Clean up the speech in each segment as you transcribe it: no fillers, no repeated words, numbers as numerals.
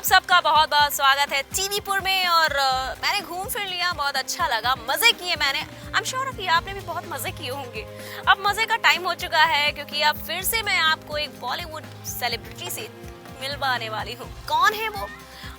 सबका बहुत बहुत स्वागत है टीवीपुर में। और मैंने घूम फिर लिया, बहुत अच्छा लगा, मजे किए मैंने। आई एम श्योर कि आपने भी बहुत मजे किए होंगे। अब मजे का टाइम हो चुका है, क्योंकि अब फिर से मैं आपको एक बॉलीवुड सेलिब्रिटी से मिलवाने वाली हूँ। कौन है वो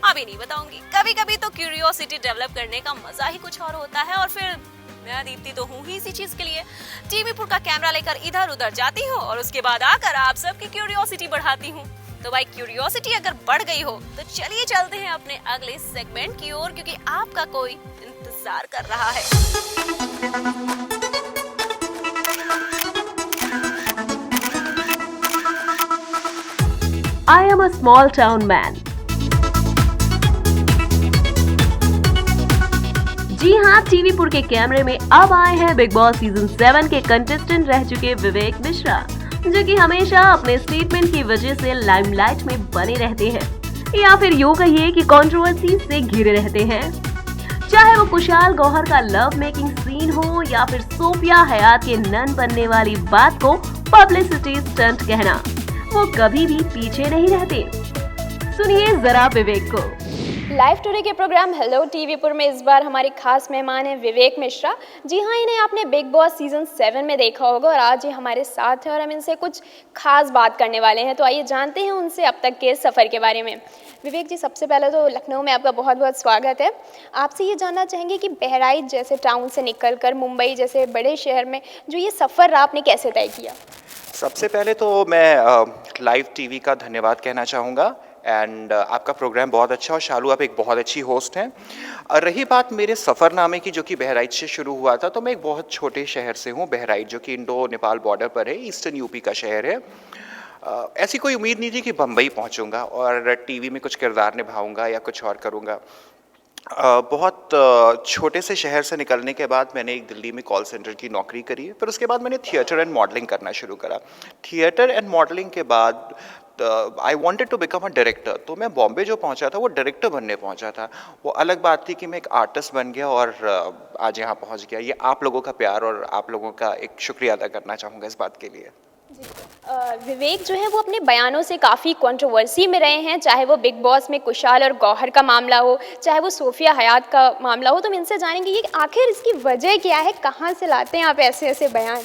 अभी नहीं बताऊंगी। कभी कभी तो क्यूरियोसिटी डेवलप करने का मजा ही कुछ और होता है। और फिर मैं दीप्ति तो हूँ ही इसी चीज के लिए। टीवीपुर का कैमरा लेकर इधर उधर जाती हूँ और उसके बाद आकर आप सबकी क्यूरियोसिटी बढ़ाती हूँ। तो भाई क्यूरियोसिटी अगर बढ़ गई हो तो चलिए चलते हैं अपने अगले सेगमेंट की ओर, क्योंकि आपका कोई इंतजार कर रहा है। I am a small town man. जी हाँ, टीवीपुर के कैमरे में अब आए हैं बिग बॉस सीजन 7 के कंटेस्टेंट रह चुके विवेक मिश्रा, जो कि हमेशा अपने स्टेटमेंट की वजह से लाइमलाइट में बने रहते हैं, या फिर यूँ कहिए कि कंट्रोवर्सी से घिरे रहते हैं। चाहे वो कुशाल गौहर का लव मेकिंग सीन हो या फिर सोफिया हयात के नन बनने वाली बात को पब्लिसिटी स्टंट कहना, वो कभी भी पीछे नहीं रहते। सुनिए जरा विवेक को। लाइव टुडे के प्रोग्राम हेलो टीवीपुर में इस बार हमारे खास मेहमान हैं विवेक मिश्रा। जी हाँ, इन्हें आपने बिग बॉस सीजन 7 में देखा होगा और आज ये हमारे साथ हैं और हम इनसे कुछ खास बात करने वाले हैं। तो आइए जानते हैं उनसे अब तक के सफ़र के बारे में। विवेक जी, सबसे पहले तो लखनऊ में आपका बहुत बहुत स्वागत है। आपसे ये जानना चाहेंगे कि बहराइच जैसे टाउन से निकल कर मुंबई जैसे बड़े शहर में जो ये सफ़र आपने कैसे तय किया? सबसे पहले तो मैं लाइव टीवी का धन्यवाद कहना चाहूँगा एंड आपका प्रोग्राम बहुत अच्छा और शालू आप एक बहुत अच्छी होस्ट हैं। रही बात मेरे सफ़रनामे की, जो कि बहराइच से शुरू हुआ था, तो मैं एक बहुत छोटे शहर से हूँ, बहराइच, जो कि इंडो नेपाल बॉर्डर पर है, ईस्टर्न यूपी का शहर है। ऐसी कोई उम्मीद नहीं थी कि बम्बई पहुँचूँगा और टीवी में कुछ किरदार निभाऊँगा या कुछ और करूँगा। बहुत छोटे से शहर से निकलने के बाद मैंने एक दिल्ली में कॉल सेंटर की नौकरी करी, फिर उसके बाद मैंने थिएटर एंड मॉडलिंग करना शुरू करा। थिएटर एंड मॉडलिंग के बाद I wanted to become a director, तो मैं बॉम्बे जो पहुंचा था वो डायरेक्टर बनने पहुंचा था। वो अलग बात थी कि मैं एक आर्टिस्ट बन गया और आज यहाँ पहुंच गया। ये आप लोगों का प्यार और आप लोगों का एक शुक्रिया अदा करना चाहूँगा इस बात के लिए। विवेक जो है वो अपने बयानों से काफ़ी कंट्रोवर्सी में रहे हैं, चाहे वो बिग बॉस में कुशाल और गौहर का मामला हो, चाहे वो सोफिया हयात का मामला हो। तो हम इनसे जानेंगे ये आखिर इसकी वजह क्या है, कहाँ से लाते हैं आप ऐसे ऐसे बयान?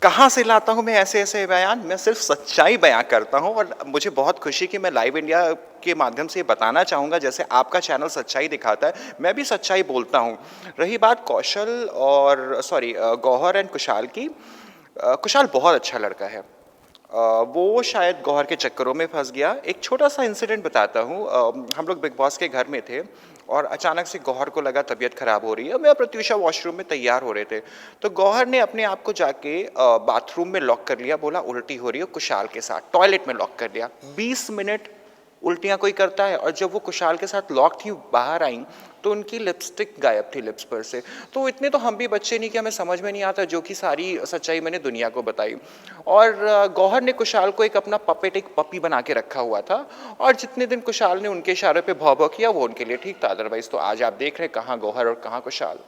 कहाँ से लाता हूँ मैं ऐसे ऐसे बयान? मैं सिर्फ सच्चाई बयां करता हूँ और मुझे बहुत खुशी कि मैं लाइव इंडिया के माध्यम से बताना चाहूँगा, जैसे आपका चैनल सच्चाई दिखाता है, मैं भी सच्चाई बोलता हूँ। रही बात गौहर एंड कुशाल की, कुशाल बहुत अच्छा लड़का है। वो शायद गौहर के चक्करों में फंस गया। एक छोटा सा इंसिडेंट बताता हूँ। हम लोग बिग बॉस के घर में थे और अचानक से गौहर को लगा तबीयत खराब हो रही है। मैं और प्रत्यूषा वॉशरूम में तैयार हो रहे थे, तो गौहर ने अपने आप को जाके बाथरूम में लॉक कर लिया, बोला उल्टी हो रही है, कुशाल के साथ टॉयलेट में लॉक कर लिया। 20 मिनट उल्टियाँ कोई करता है? और जब वो कुशाल के साथ लॉक थी, बाहर आई तो उनकी लिपस्टिक गायब थी लिप्स पर से। तो इतने तो हम भी बच्चे नहीं कि हमें समझ में नहीं आता, जो कि सारी सच्चाई मैंने दुनिया को बताई। और गौहर ने कुशाल को एक अपना पपेट, एक पपी बना के रखा हुआ था, और जितने दिन कुशाल ने उनके इशारे पे भौ भौ किया वो उनके लिए ठीक था। अदरवाइज तो आज आप देख रहे हैं कहाँ गौहर और कहाँ कुशाल।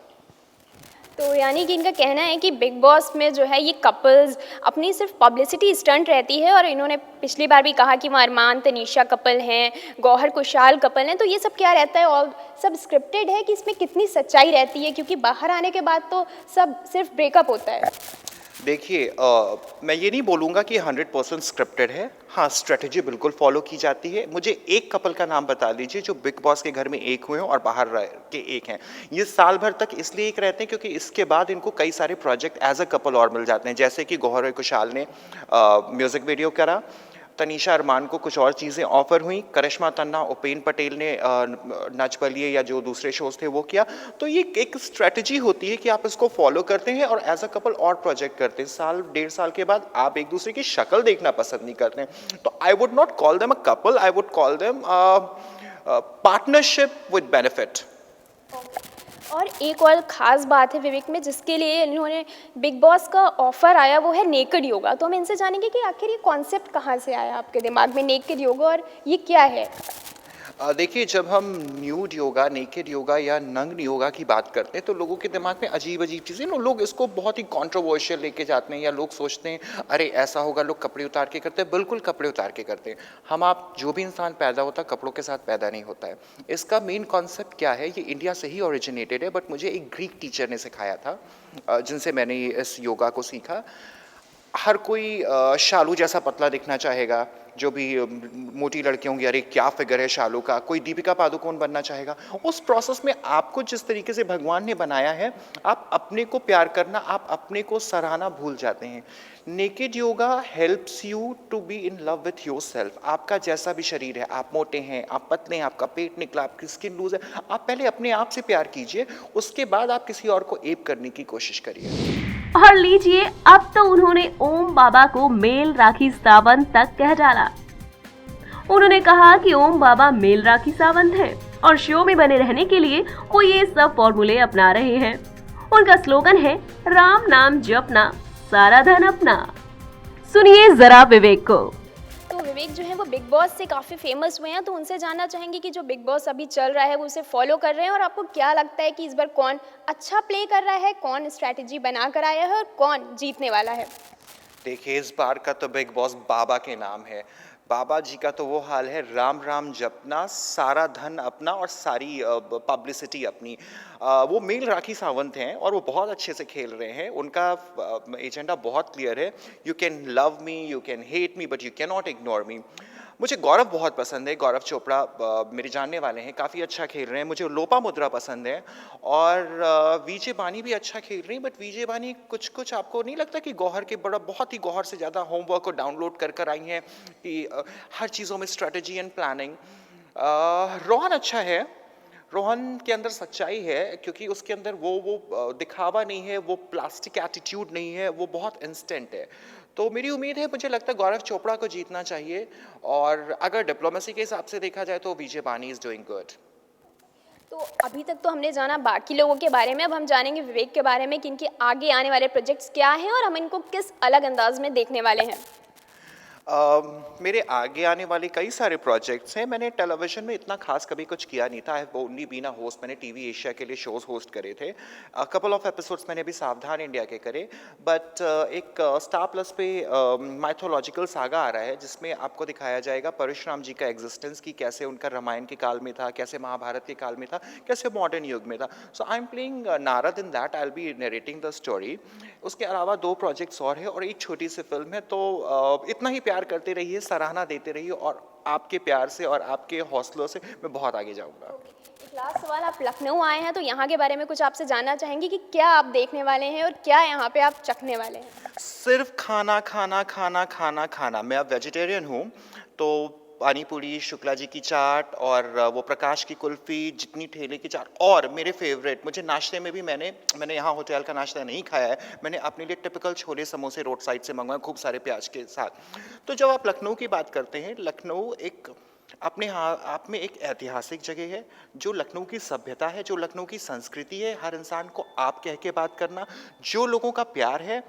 तो यानी कि इनका कहना है कि बिग बॉस में जो है ये कपल्स अपनी सिर्फ पब्लिसिटी स्टंट रहती है, और इन्होंने पिछली बार भी कहा कि वो अरमान तनीषा कपल हैं, गौहर कुशाल कपल हैं। तो ये सब क्या रहता है और सब स्क्रिप्टेड है कि इसमें कितनी सच्चाई रहती है? क्योंकि बाहर आने के बाद तो सब सिर्फ ब्रेकअप होता है। देखिए, मैं ये नहीं बोलूँगा कि 100% स्क्रिप्टेड है। हाँ, स्ट्रेटजी बिल्कुल फॉलो की जाती है। मुझे एक कपल का नाम बता दीजिए जो बिग बॉस के घर में एक हुए हैं और बाहर रह के एक हैं। ये साल भर तक इसलिए एक रहते हैं क्योंकि इसके बाद इनको कई सारे प्रोजेक्ट एज अ कपल और मिल जाते हैं। जैसे कि गौहर और कुशाल ने म्यूज़िक वीडियो करा, तनीषा अरमान को कुछ और चीज़ें ऑफर हुई, करिश्मा तन्ना, उपेन पटेल ने नच बलिए या जो दूसरे शोज थे वो किया। तो ये एक स्ट्रेटजी होती है कि आप इसको फॉलो करते हैं और एज अ कपल और प्रोजेक्ट करते हैं। साल डेढ़ साल के बाद आप एक दूसरे की शक्ल देखना पसंद नहीं करते हैं। तो I would not call them a couple, I would call them partnership with benefit. और एक और ख़ास बात है विवेक में, जिसके लिए इन्होंने बिग बॉस का ऑफ़र आया, वो है नेकेड योगा। तो हम इनसे जानेंगे कि आखिर ये कॉन्सेप्ट कहाँ से आया आपके दिमाग में नेकेड योगा, और ये क्या है? देखिए, जब हम न्यूड योगा, नेकेड योगा या नग्न योगा की बात करते हैं तो लोगों के दिमाग में अजीब-अजीब चीज़ें लोग इसको बहुत ही कंट्रोवर्शियल लेके जाते हैं या लोग सोचते हैं अरे ऐसा होगा, लोग कपड़े उतार के करते हैं। बिल्कुल कपड़े उतार के करते हैं। आप जो भी इंसान पैदा होता है कपड़ों के साथ पैदा नहीं होता है। इसका मेन कॉन्सेप्ट क्या है, ये इंडिया से ही ओरिजिनेटेड है, बट मुझे एक ग्रीक टीचर ने सिखाया था जिनसे मैंने इस योगा को सीखा। हर कोई शालू जैसा पतला दिखना चाहेगा, जो भी मोटी लड़की होंगी, अरे क्या फिगर है शालू का, कोई दीपिका पादुकोण बनना चाहेगा। उस प्रोसेस में आपको जिस तरीके से भगवान ने बनाया है, आप अपने को प्यार करना, आप अपने को सराहना भूल जाते हैं। Naked yoga helps you to be in love with yourself. आपका जैसा भी शरीर है, आप मोटे हैं, आप पतले हैं, आपका पेट निकला, आपकी स्किन लूज है, आप पहले अपने आप से प्यार कीजिए, उसके बाद आप किसी और को एप करने की कोशिश करिए। और लीजिए, अब तो उन्होंने ओम बाबा को मेल राखी सावंत तक कह डाला। उन्होंने कहा कि ओम बाबा मेल राखी सावंत हैं और शो में बने रहने के लिए वो ये सब फॉर्मूले अपना रहे हैं। उनका स्लोगन है राम नाम जपना, सारा धन अपना। सुनिए जरा विवेक को। तो विवेक जो है वो बिग बॉस से काफ़ी फेमस हुए हैं, तो उनसे जानना चाहेंगे कि जो बिग बॉस अभी चल रहा है वो उसे फॉलो कर रहे हैं और आपको क्या लगता है कि इस बार कौन अच्छा प्ले कर रहा है, कौन स्ट्रैटेजी बना कर आया है और कौन जीतने वाला है? देखिए, इस बार का तो बिग बॉस बाबा के नाम है। बाबा जी का तो वो हाल है, राम राम जपना, सारा धन अपना और सारी पब्लिसिटी अपनी। वो मेल राखी सावंत हैं और वो बहुत अच्छे से खेल रहे हैं। उनका एजेंडा बहुत क्लियर है। You can love me, you can hate me, but you can not ignore me. मुझे गौरव बहुत पसंद है। गौरव चोपड़ा मेरे जानने वाले हैं, काफ़ी अच्छा खेल रहे हैं। मुझे लोपामुद्रा पसंद है और विजय बानी भी अच्छा खेल रही हैं। बट विजय बानी कुछ आपको नहीं लगता कि गौहर के बहुत ही गौहर से ज़्यादा होमवर्क को डाउनलोड कर आई हैं कि हर चीज़ों में स्ट्रेटजी एंड प्लानिंग। रोहन अच्छा है, रोहन के अंदर सच्चाई है क्योंकि उसके अंदर वो दिखावा नहीं है, वो प्लास्टिक एटीट्यूड नहीं है, वो बहुत इंस्टेंट है। तो मेरी उम्मीद है, मुझे लगता है गौरव चोपड़ा को जीतना चाहिए और अगर डिप्लोमेसी के हिसाब से देखा जाए तो विजय बानी इज डूइंग गुड। तो अभी तक तो हमने जाना बाकी लोगों के बारे में, अब हम जानेंगे विवेक के बारे में कि इनके आगे आने वाले प्रोजेक्ट्स क्या हैं और हम इनको किस अलग अंदाज में देखने वाले हैं। मेरे आगे आने वाले कई सारे प्रोजेक्ट्स हैं। मैंने टेलीविज़न में इतना खास कभी कुछ किया नहीं था। I have only been a host. मैंने टीवी एशिया के लिए शोज़ होस्ट करे थे। कपल ऑफ एपिसोड्स मैंने भी सावधान इंडिया के करे। बट एक स्टार प्लस पे माइथोलॉजिकल सागा आ रहा है जिसमें आपको दिखाया जाएगा परशुराम जी का एग्जिस्टेंस, की कैसे उनका रामायण के काल में था, कैसे महाभारत के काल में था, कैसे मॉडर्न युग में था। So I am playing Narad in that. I will be narrating the story. उसके अलावा 2 प्रोजेक्ट्स और है और एक छोटी सी फिल्म है। तो इतना ही प्यार करते रहिए, सराहना देते रहिए और आपके प्यार से और आपके हौसलों से मैं बहुत आगे जाऊंगा। एक लास्ट सवाल, आप लखनऊ आए हैं तो यहाँ के बारे में कुछ आपसे जानना चाहेंगे कि क्या आप देखने वाले हैं और क्या यहाँ पे आप चखने वाले हैं? सिर्फ खाना खाना खाना खाना खाना। मैं अब वेजिटेरियन हूँ, तो पानी पूरी, शुक्ला जी की चाट और वो प्रकाश की कुल्फ़ी, जितनी ठेले की चाट। और मेरे फेवरेट, मुझे नाश्ते में भी मैंने यहाँ होटल का नाश्ता नहीं खाया है। मैंने अपने लिए टिपिकल छोले समोसे रोड साइड से मंगवाए, खूब सारे प्याज के साथ। तो जब आप लखनऊ की बात करते हैं, लखनऊ एक अपने आप में एक ऐतिहासिक जगह है। जो लखनऊ की सभ्यता है, जो लखनऊ की संस्कृति है, हर इंसान को आप कह के बात करना, जो लोगों का प्यार है।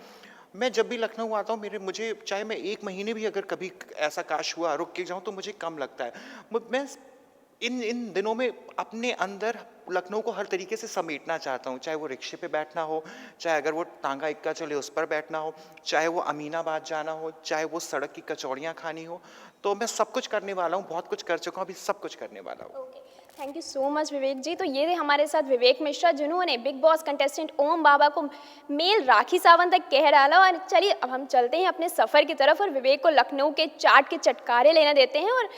मैं जब भी लखनऊ आता हूँ, मुझे चाहे मैं 1 महीने भी अगर कभी ऐसा काश हुआ रुक के जाऊँ तो मुझे कम लगता है। मैं इन दिनों में अपने अंदर लखनऊ को हर तरीके से समेटना चाहता हूँ। चाहे वो रिक्शे पे बैठना हो, चाहे अगर वो टांगा इक्का चले उस पर बैठना हो, चाहे वो अमीनाबाद जाना हो, चाहे वो सड़क की कचौड़ियाँ खानी हो। तो मैं सब कुछ करने वाला हूँ, बहुत कुछ कर चुका हूँ, अभी सब कुछ करने वाला हूँ। थैंक यू सो मच विवेक जी। तो ये थे हमारे साथ विवेक मिश्रा, जिन्होंने बिग बॉस कंटेस्टेंट ओम बाबा को मेल राखी सावंत तक कह डाला। और चलिए अब हम चलते हैं अपने सफ़र की तरफ और विवेक को लखनऊ के चाट के चटकारे लेने देते हैं और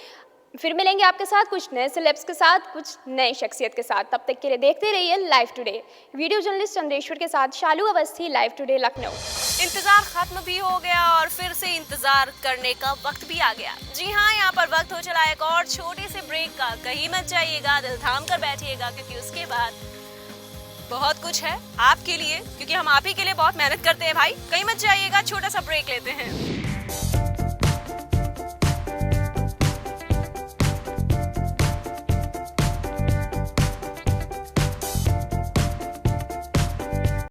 फिर मिलेंगे आपके साथ कुछ नए सेलेब्स के साथ, कुछ नई शख्सियत के साथ। तब तक के लिए देखते रहिए live today. Video journalist Chandreshwar के साथ शालू अवस्थी, लाइव टुडे लखनऊ। इंतजार खत्म भी हो गया और फिर से इंतजार करने का वक्त भी आ गया। जी हाँ, यहाँ पर वक्त हो चला एक और छोटे से ब्रेक का। कहीं मत जाइएगा, दिल थाम कर बैठिएगा क्योंकि उसके बाद बहुत कुछ है आपके लिए, क्योंकि हम आप ही के लिए बहुत मेहनत करते हैं भाई। कहीं मत जाइएगा, छोटा सा ब्रेक लेते हैं।